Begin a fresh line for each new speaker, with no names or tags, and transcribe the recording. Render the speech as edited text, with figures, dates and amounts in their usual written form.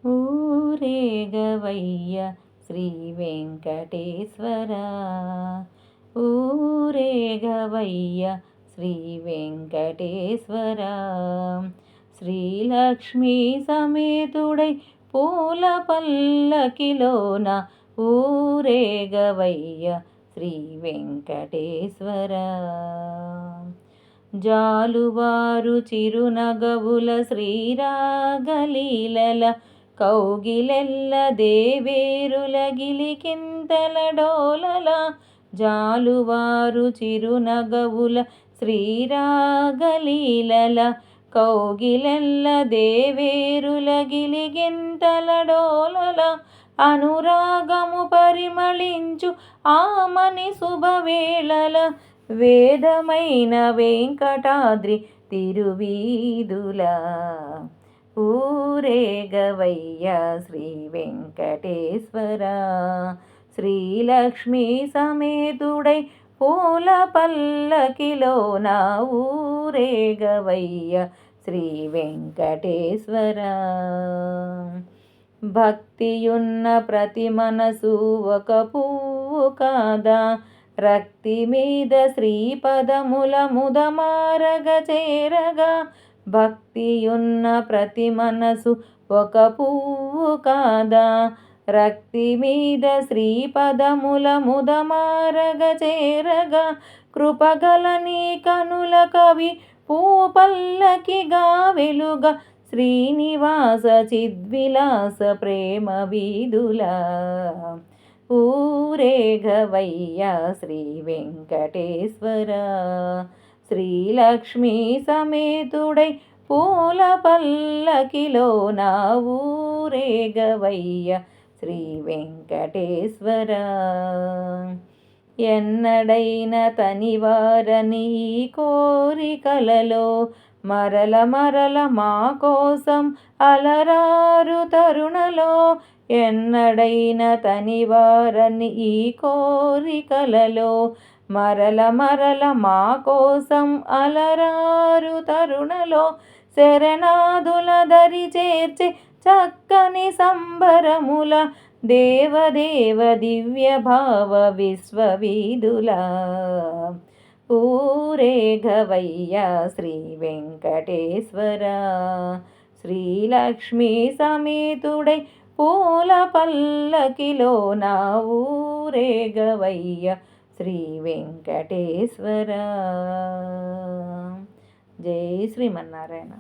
ఊరేగవయ్య శ్రీ వెంకటేశ్వర, ఊరేగవయ్య శ్రీ వెంకటేశ్వర. శ్రీలక్ష్మీ సమేతుడై పూల పల్లకిలోన ఊరేగవయ్య శ్రీ వెంకటేశ్వర. జాలువారు చిరునగవుల శ్రీరాగలీలల కౌగిలెల్ల దేవేరుల గిలికింతల డోలల. జాలువారు చిరునగవుల శ్రీరాగలీలల కౌగిలెల్ల దేవేరుల గిలిగింతల డోలల. అనురాగము పరిమళించు ఆమని శుభవేళల వేదమైన వెంకటాద్రి తిరువీధుల. ఊరేగవయ్య శ్రీ వెంకటేశ్వర, శ్రీలక్ష్మీ సమేతుడై పూల పల్లకిలోన ఊరేగవయ్య శ్రీ వెంకటేశ్వర. భక్తియున్న ప్రతి మనసు ఒక పువ్వు కాదా, రక్తి మీద శ్రీపదముల ముదమారగ చేరగా. భక్తియున్న ప్రతి మనసు ఒక పువ్వు కాదా, రక్తి మీద శ్రీపదముల ముదమారగ చేరగా. కృపగల నీ కనుల కవి పూపల్లకిగా వెలుగ శ్రీనివాస చిద్విలాస ప్రేమ వీధుల. ఊరేగవయ్య శ్రీ వెంకటేశ్వర, శ్రీలక్ష్మీ సమేతుడై పూల పల్లకిలోన ఊరేగవయ్య శ్రీ వెంకటేశ్వర. ఎన్నడైన తనివారని కోరికలలో మరల మరల మా కోసం అలరారు తరుణలో. ఎన్నడైన తనివారని ఈ కోరికలలో మరల మరల మా కోసం అలరారు తరుణలో. శరణాదుల దరి చేర్చే చక్కని సంబరముల దేవదేవ దివ్య భావ విశ్వవీధుల. ఊరేగవయ్య శ్రీ వెంకటేశ్వర, శ్రీలక్ష్మీ సమేతుడై పూల పల్లకిలోన ఊరేగవయ్య శ్రీ వెంకటేశ్వర. జై శ్రీమన్నారాయణ.